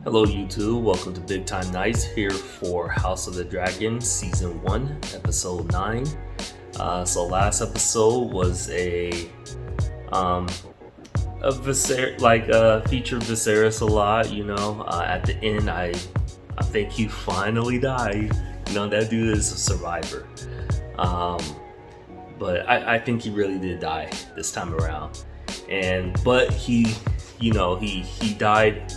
Hello YouTube, welcome to BigTimeKnights here for House of the Dragon Season 1, Episode 9. So last episode was a featured Viserys a lot, you know. At the end I think he finally died. You know, that dude is a survivor. But I think he really did die this time around. But he died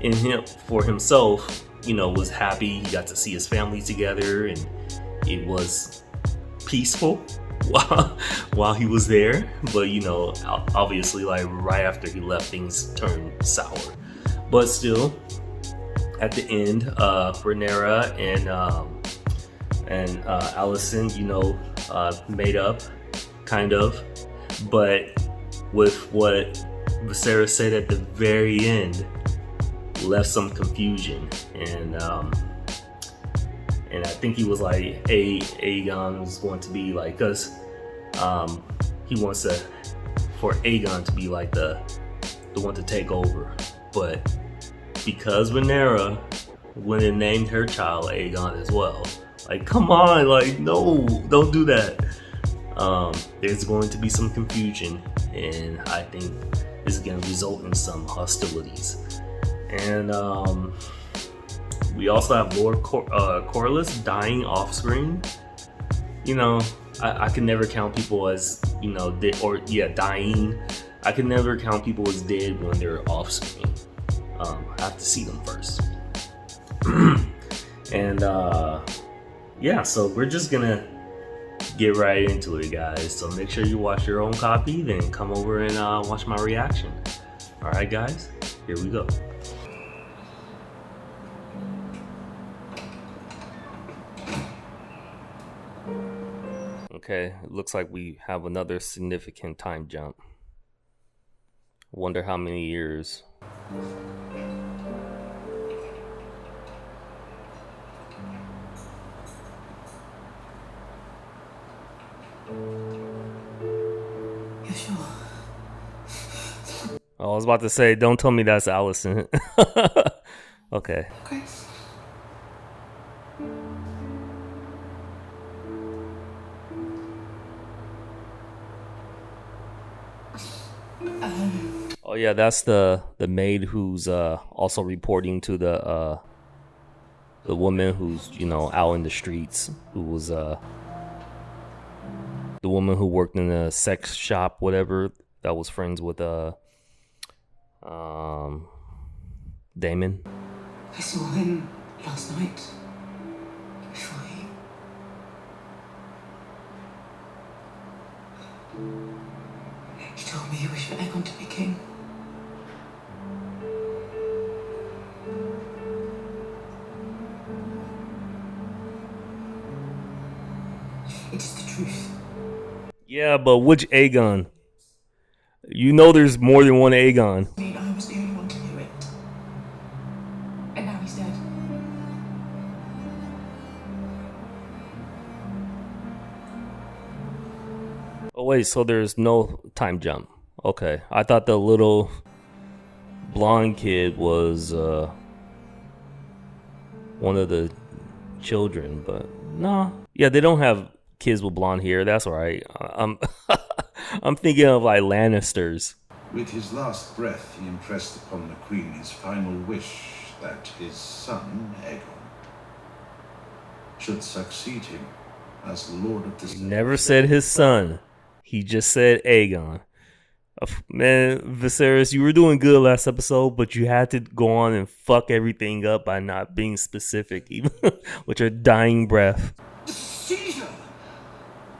in him for himself, you know, was happy. He got to see his family together and it was peaceful while he was there. But you know, obviously, like right after he left, things turned sour. But still, at the end, Rhaenyra and Alicent, you know, made up, kind of. But with what Viserys said at the very end, left some confusion, and I think he was like, Aegon's going to be like, cause he wants for Aegon to be like the one to take over, but because Rhaenyra went and named her child Aegon as well, like, come on, like, no, don't do that. There's going to be some confusion, and I think this is going to result in some hostilities. And we also have Lord Corlys dying off screen. You know, I can never count people as, you know, dying. I can never count people as dead when they're off screen. I have to see them first. And yeah, so we're just gonna get right into it, guys. So make sure you watch your own copy, then come over and watch my reaction. All right, guys, here we go. Okay, it looks like we have another significant time jump. Wonder how many years. You sure? Oh, I was about to say, don't tell me that's Alicent. Okay. Grace. Oh yeah, that's the maid who's also reporting to the woman who's, you know, out in the streets, who was the woman who worked in a sex shop, whatever, that was friends with Daemon. I saw him last night. Before he told me he wished for Aegon to be king. It is the truth. Yeah, but which Aegon? You know there's more than one Aegon. I mean, I was the only one to hear it. And now he's dead. Oh wait, so there's no time jump. Okay, I thought the little blonde kid was one of the children, but no. Yeah, they don't have kids with blonde hair. That's right. I'm I'm thinking of like Lannisters. With his last breath, he impressed upon the Queen his final wish that his son, Aegon, should succeed him as Lord of the He never said his son. He just said Aegon. Man, Viserys, you were doing good last episode, but you had to go on and fuck everything up by not being specific, even with your dying breath. This is seizure.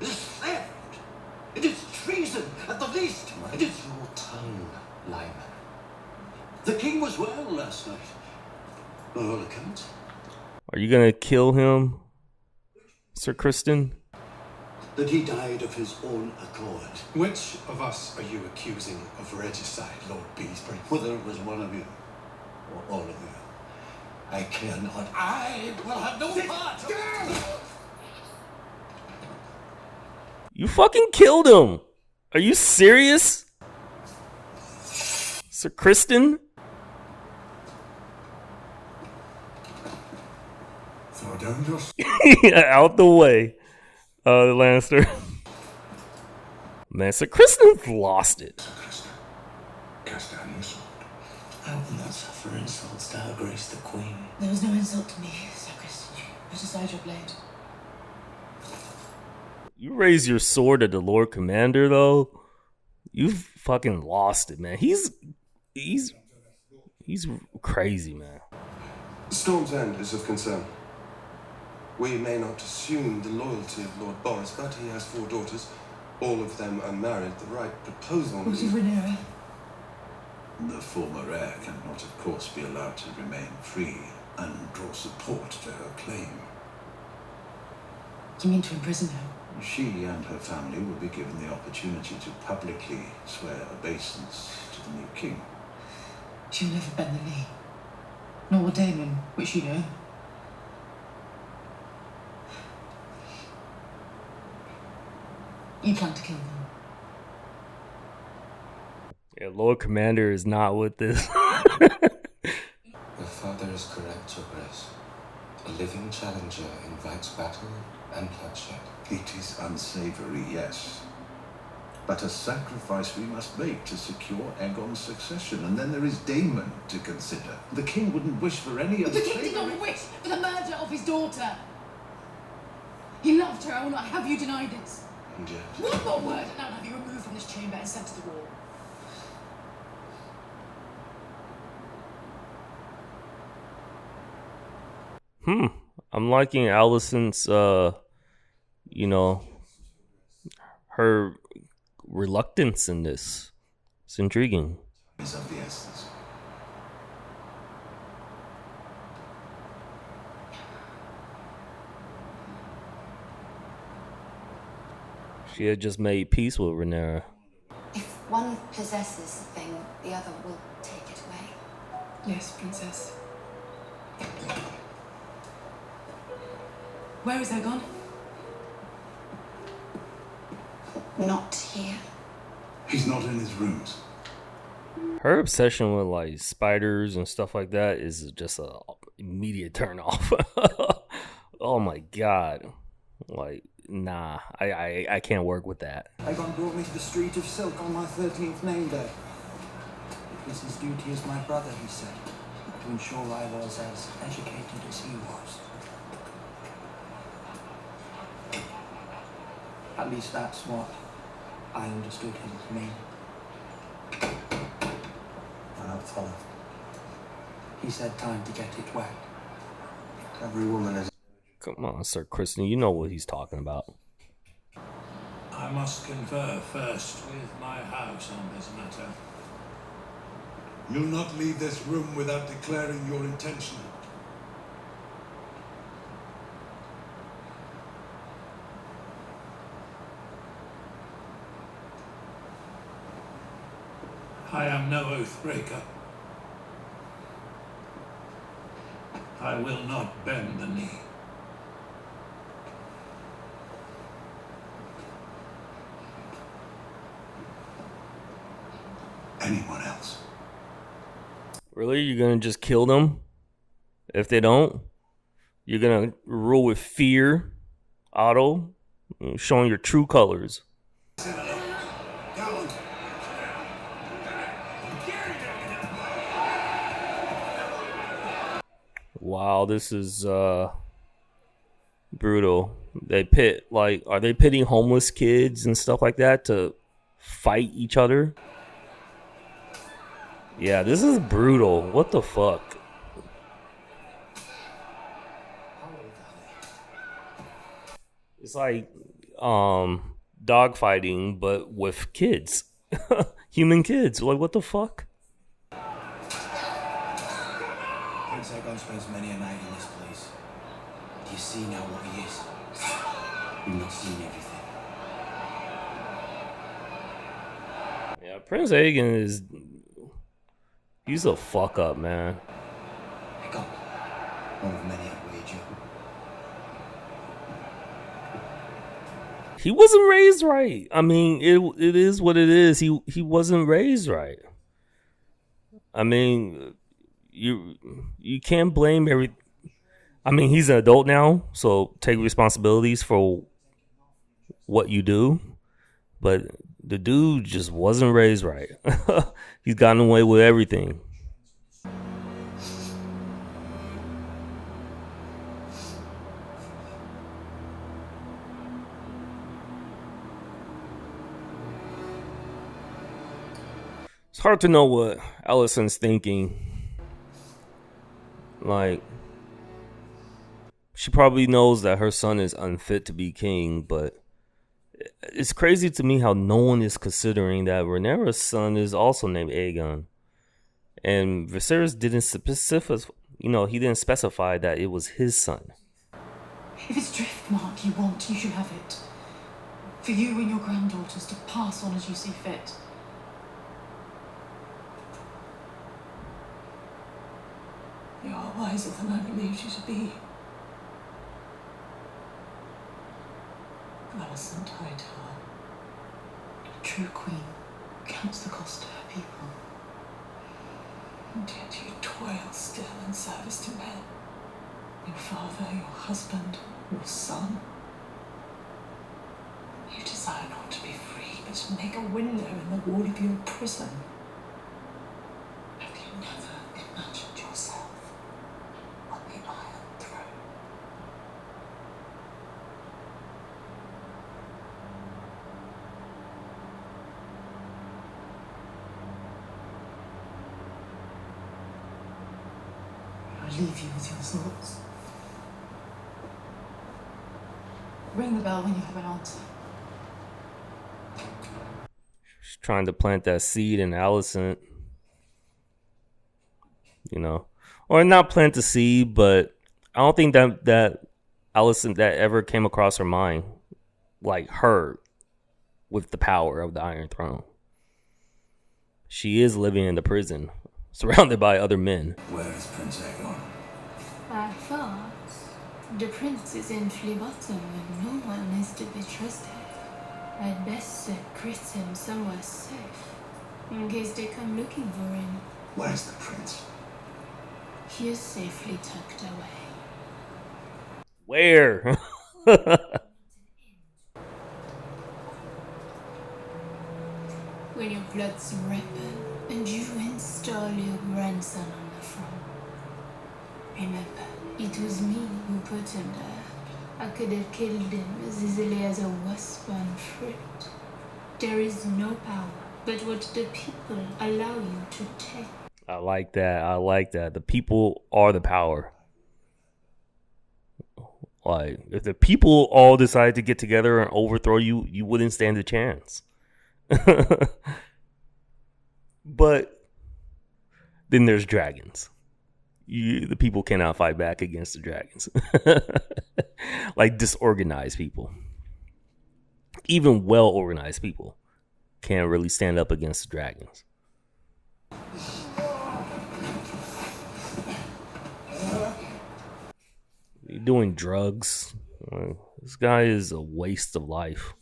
This is theft. It is treason at the least. It is your tongue, Lyman. The king was well last night, by all accounts. Are you gonna kill him, Sir Kristen? That he died of his own accord. Which of us are you accusing of regicide, Lord Beesbury? Whether it was one of you or all of you, I care not. I will have no part. You fucking killed him. Are you serious? Sir Kristen? Throw down your Out the way, Lannister. Man, Sir Kristen's lost it. Kristen. Cast down your sword. I will not suffer insults to Her Grace the Queen. There was no insult to me, Sir Christian. Put aside your blade. You raise your sword at the Lord Commander, though. You've fucking lost it, man. He's crazy, man. Storm's End is of concern. We may not assume the loyalty of Lord Boris, but he has 4 daughters, all of them unmarried. The right proposal... What of Rhaenyra? The former heir cannot, of course, be allowed to remain free and draw support to her claim. You mean to imprison her? She and her family will be given the opportunity to publicly swear obeisance to the new king. She'll never bend the knee. Nor will Daemon, which you know. You plan to kill them. Yeah, Lord Commander is not with this. Your father is correct, Your Grace. A living challenger invites battle and bloodshed. It is unsavory, yes. But a sacrifice we must make to secure Aegon's succession. And then there is Daemon to consider. The king wouldn't wish for any But other... the king did not wish for the murder of his daughter. He loved her. I will not have you deny this. And yet... One more word, and I'll have you removed from this chamber and sent to the wall. I'm liking Alicent's, you know, her reluctance in this. It's intriguing. is of the essence. She had just made peace with Rhaenyra. If one possesses the thing, the other will take it away. Yes, Princess. Where is Aegon? Not here. He's not in his rooms. Her obsession with like spiders and stuff like that is just a immediate turn off. Oh my god. Like, nah, I can't work with that. Aegon brought me to the Street of Silk on my 13th name day. It was his duty as my brother, he said, to ensure I was as educated as he was. At least that's what I understood him to mean. I'll follow. He said time to get it wet. Every woman is... Come on, Sir Kristen, you know what he's talking about. I must confer first with my house on this matter. You'll not leave this room without declaring your intention. I am no oath breaker. I will not bend the knee. Anyone else? Really? You're gonna just kill them? If they don't? You're gonna rule with fear, Otto, showing your true colors. Wow, this is brutal. They pit, like, are they pitting homeless kids and stuff like that to fight each other? Yeah, this is brutal. What the fuck? It's like dog fighting but with kids. Human kids. Like, what the fuck? Prince Aegon spends many a night in this place. Do you see now what he is? You've not seen everything. Yeah, Prince Aegon is... he's a fuck up, man. Aegon, one of many I'd wager. He wasn't raised right. I mean, it is what it is. He wasn't raised right. I mean, you can't blame I mean, he's an adult now, so take responsibilities for what you do. But the dude just wasn't raised right. He's gotten away with everything. It's hard to know what Alicent's thinking. Like, she probably knows that her son is unfit to be king, but it's crazy to me how no one is considering that Rhaenyra's son is also named Aegon. And Viserys didn't specify, he didn't specify that it was his son. If it's Driftmark you want, you should have it. For you and your granddaughters to pass on as you see fit. You are wiser than I believed you to be. Alicent Hightower, a true queen, counts the cost to her people. And yet you toil still in service to men. Your father, your husband, your son. You desire not to be free, but to make a window in the wall of your prison. Have you never imagined yourself on the Iron Throne? I leave you with your thoughts. Ring the bell when you have an answer. She's trying to plant that seed in Alicent. Or not plant the seed, but I don't think that Alicent that ever came across her mind, like her, with the power of the Iron Throne. She is living in the prison, surrounded by other men. Where is Prince Aegon? I thought the prince is in Fleabottom and no one is to be trusted. I'd best secrete him somewhere safe, in case they come looking for him. Where's the prince? He is safely tucked away. Where? When your blood's ripen and you install your grandson on the throne. Remember, it was me who put him there. I could have killed him as easily as a wasp on fruit. There is no power but what the people allow you to take. I like that. The people are the power. Like, if the people all decided to get together and overthrow you, you wouldn't stand a chance. But then there's dragons. The people cannot fight back against the dragons. Like disorganized people. Even well-organized people can't really stand up against the dragons. You're doing drugs. This guy is a waste of life.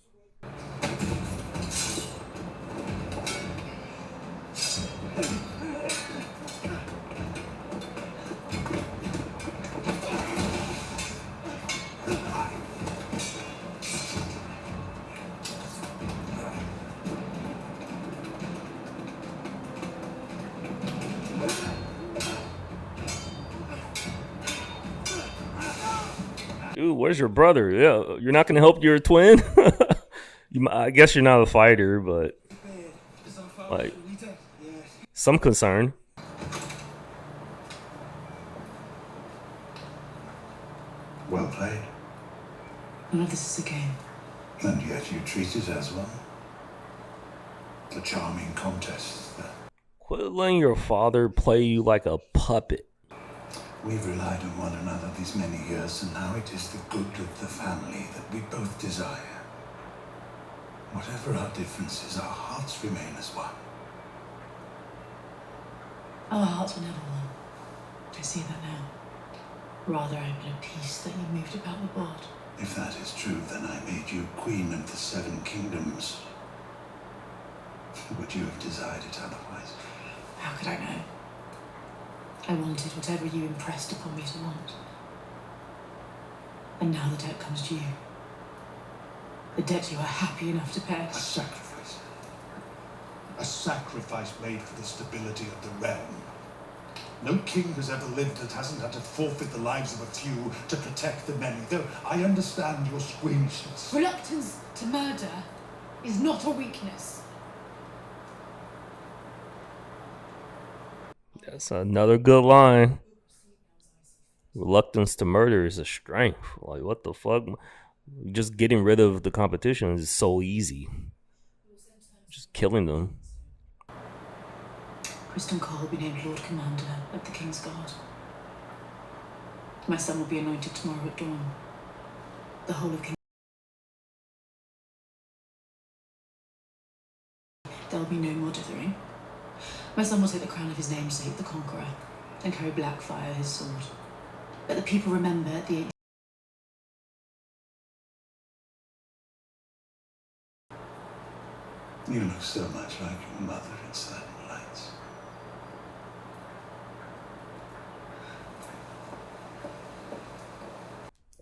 Dude, where's your brother? Yeah, you're not going to help your twin? I guess you're not a fighter, but like some concern. Well played. None of this is a game. And yet you treat it as one. A charming contest, that. Quit letting your father play you like a puppet. We've relied on one another these many years, and now it is the good of the family that we both desire. Whatever our differences, our hearts remain as one. Our hearts were never one. I see that now. Rather, I'm in a peace that you moved about the board. If that is true, then I made you Queen of the Seven Kingdoms. Would you have desired it otherwise? How could I know? I wanted whatever you impressed upon me to want. And now the debt comes to you. The debt you are happy enough to pay. A sacrifice. A sacrifice made for the stability of the realm. No king has ever lived that hasn't had to forfeit the lives of a few to protect the many. Though I understand your squeamishness. Reluctance to murder is not a weakness. That's another good line. Reluctance to murder is a strength. Like, what the fuck? Just getting rid of the competition is so easy. Just killing them. Kristen Cole will be named Lord Commander of the King's Guard. My son will be anointed tomorrow at dawn. The whole of King. There'll be no more dithering. My son will take the crown of his namesake, the Conqueror, and carry Blackfire, his sword. Let the people remember the... You look so much like your mother in certain lights.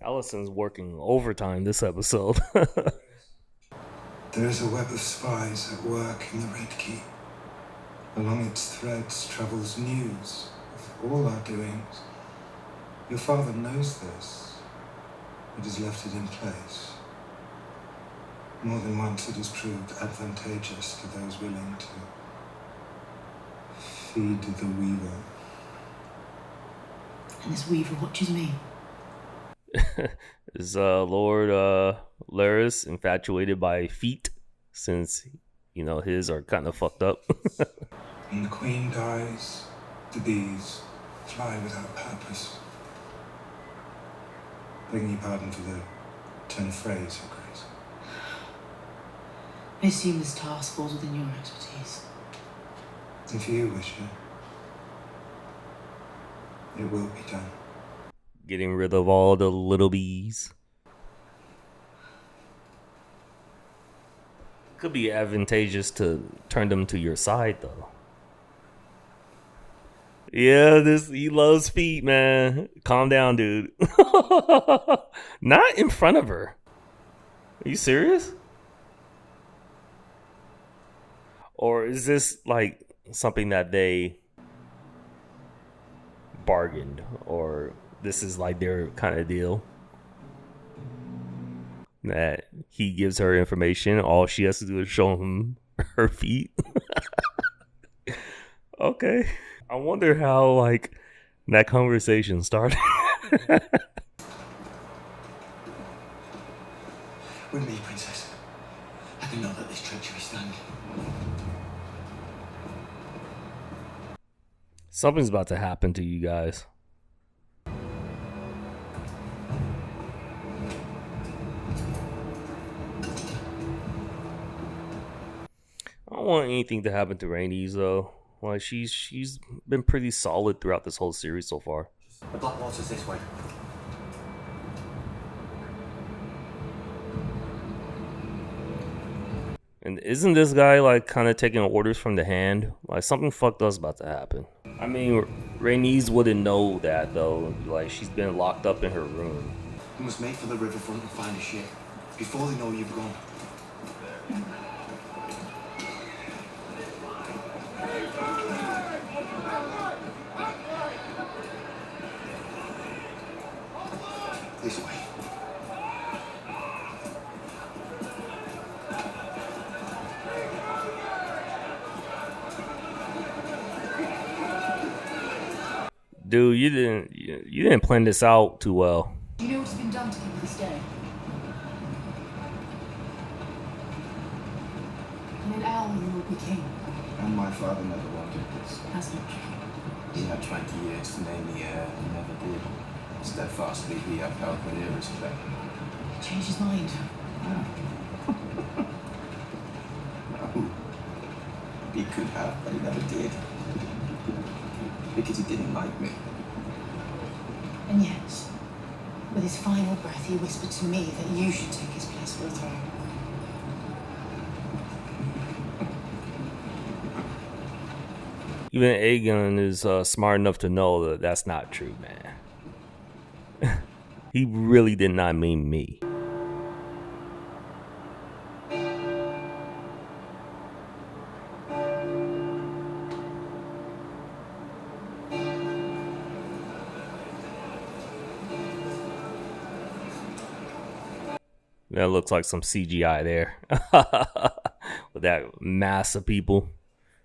Allison's working overtime this episode. There is a web of spies at work in the Red Keep. Along its threads travels news of all our doings. Your father knows this, but has left it in place. More than once it has proved advantageous to those willing to feed the weaver. And this weaver watches me. Is Lord Laris infatuated by feet, since you know his are kind of fucked up? When the queen dies, the bees fly without purpose. Begging your pardon for the turn of phrase, Your Grace. I assume this task falls within your expertise. If you wish it, it will be done. Getting rid of all the little bees. Could be advantageous to turn them to your side, though. Yeah, he loves feet, man. Calm down, dude. Not in front of her. Are you serious? Or is this like something that they bargained, or this is like their kind of deal that he gives her information, all she has to do is show him her feet? Okay. I wonder how like that conversation started. With me, Princess. I cannot let this treachery stand. Something's about to happen to you guys. I don't want anything to happen to Rhaenys though. Like she's been pretty solid throughout this whole series so far. The Blackwater's this way. And isn't this guy like kind of taking orders from the hand? Like something fucked up's about to happen. I mean, Rhaenys wouldn't know that though. Like she's been locked up in her room. We must make for the riverfront and find a ship before they know you've gone. This way. Dude, you didn't plan this out too well. Do you know what's been done to him this day? In an hour you will be king. And my father never wanted this. That's not true. He had 20 years to name the heir and never did. Steadfastly, he upheld Rhaenyra's claim. He changed his mind. No. He could have, but he never did. Because he didn't like me. And yet, with his final breath, he whispered to me that you should take his place for the throne. Even Aegon is smart enough to know that that's not true, man. He really did not mean me. That looks like some CGI there. With that mass of people.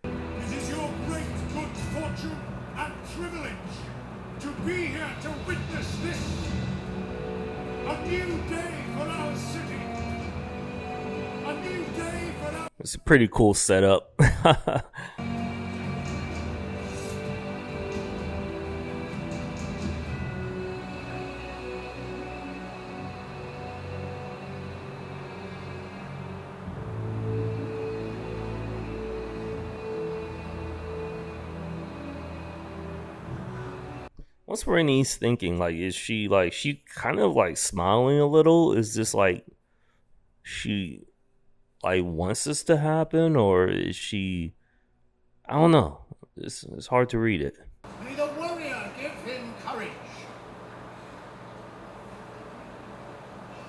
It is your great good fortune and privilege to be here to witness this. A new day for our city. A new day for our... It's a pretty cool setup. What's Rhaenys thinking? Like, is she kind of like smiling a little? Is this like she like wants this to happen, or is she? I don't know. It's hard to read it. May the warrior give him courage.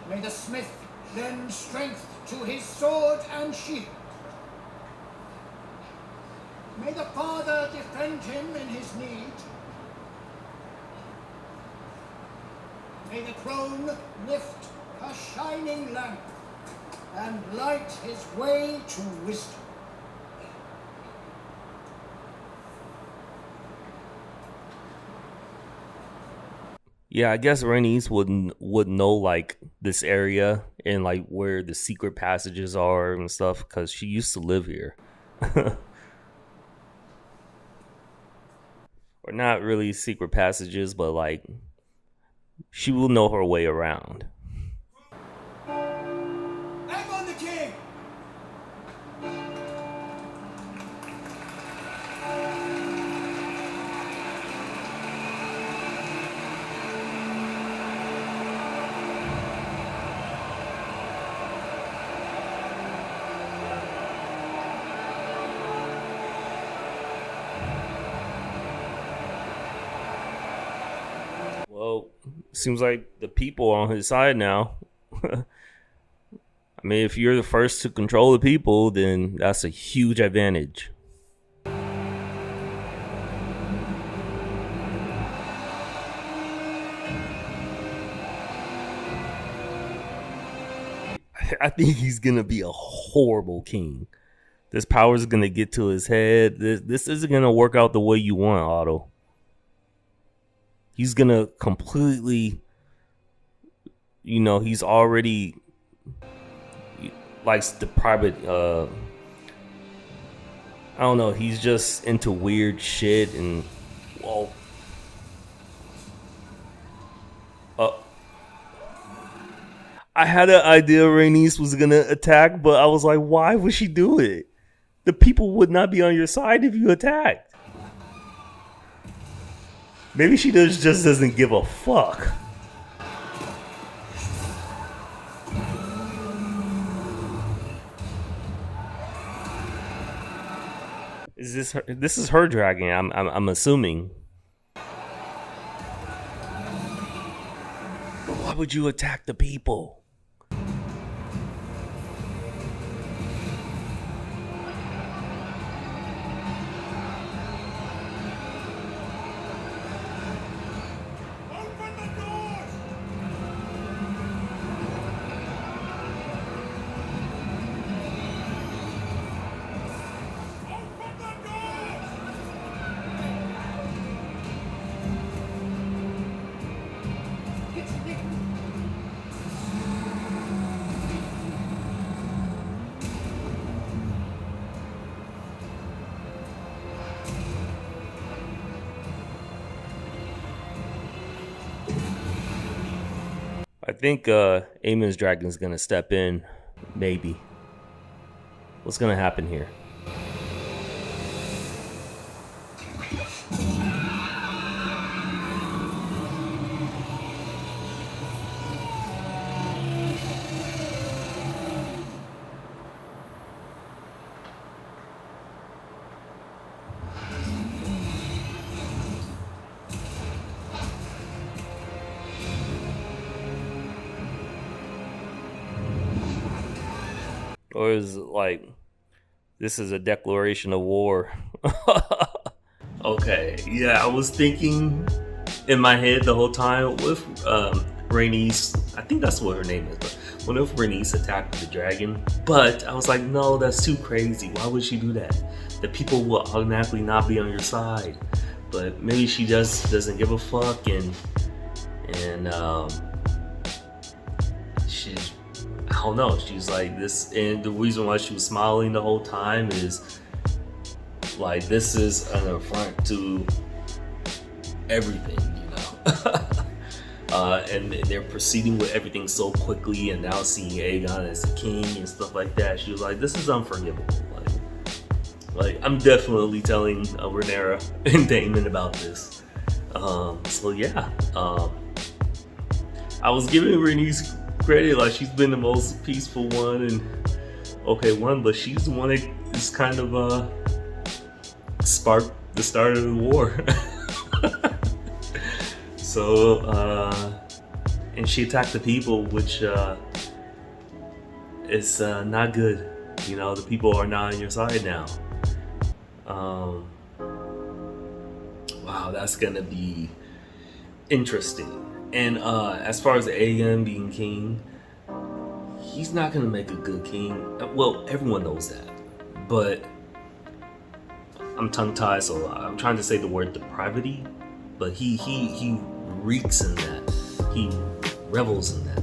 May the smith lend strength to his sword and shield. May the Father defend him in his need. May the throne lift a shining lamp and light his way to wisdom. Yeah, I guess Rhaenys would know like this area and like where the secret passages are and stuff because she used to live here. Or not really secret passages, but like she will know her way around. I'm on the king! Well, seems like the people are on his side now. I mean, if you're the first to control the people, then that's a huge advantage. I think he's gonna be a horrible king. This power is gonna get to his head. This isn't gonna work out the way you want, Otto. He's gonna completely, he's already likes the private. I don't know. He's just into weird shit and well. I had an idea Rhaenys was gonna attack, but I was like, why would she do it? The people would not be on your side if you attacked. Maybe she just doesn't give a fuck. Is this her? This is her dragon. I'm assuming. But why would you attack the people? I think Aemon's dragon's gonna step in, maybe. What's gonna happen here? Or is it like this is a declaration of war? Okay, yeah, I was thinking in my head the whole time with Rhaenys, I think that's what her name is, but what if Rhaenys attacked the dragon? But I was like, no, that's too crazy. Why would she do that? The people will automatically not be on your side. But maybe she just doesn't give a fuck, and she's, I don't know, she's like this, and the reason why she was smiling the whole time is like, this is an affront to everything, you know. And they're proceeding with everything so quickly, and now seeing Aegon as the king and stuff like that, she was like, this is unforgivable. Like I'm definitely telling Rhaenyra and Daemon about this. So yeah, I was giving Rhaenys credit, like she's been the most peaceful one and okay one, but she's the one that is kind of sparked the start of the war. So and she attacked the people, which is not good. You know, the people are not on your side now. Wow, that's gonna be interesting. And as far as Aegon being king, he's not gonna make a good king. Well, everyone knows that, but I'm tongue-tied, so I'm trying to say the word depravity, but he reeks in that. He revels in that.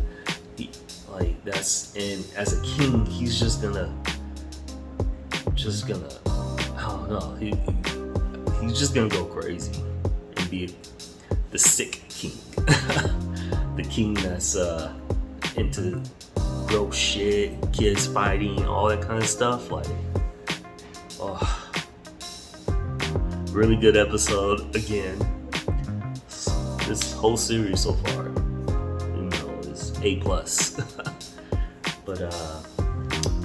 And as a king, he's just gonna I don't know. He's just gonna go crazy and be the sick king, the king that's into gross shit, kids fighting, all that kind of stuff. Like, oh, really good episode again. This whole series so far, you know, is A+. But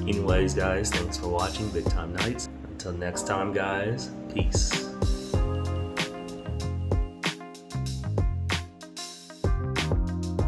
anyways, guys, thanks for watching BigTimeKnights. Until next time, guys, peace.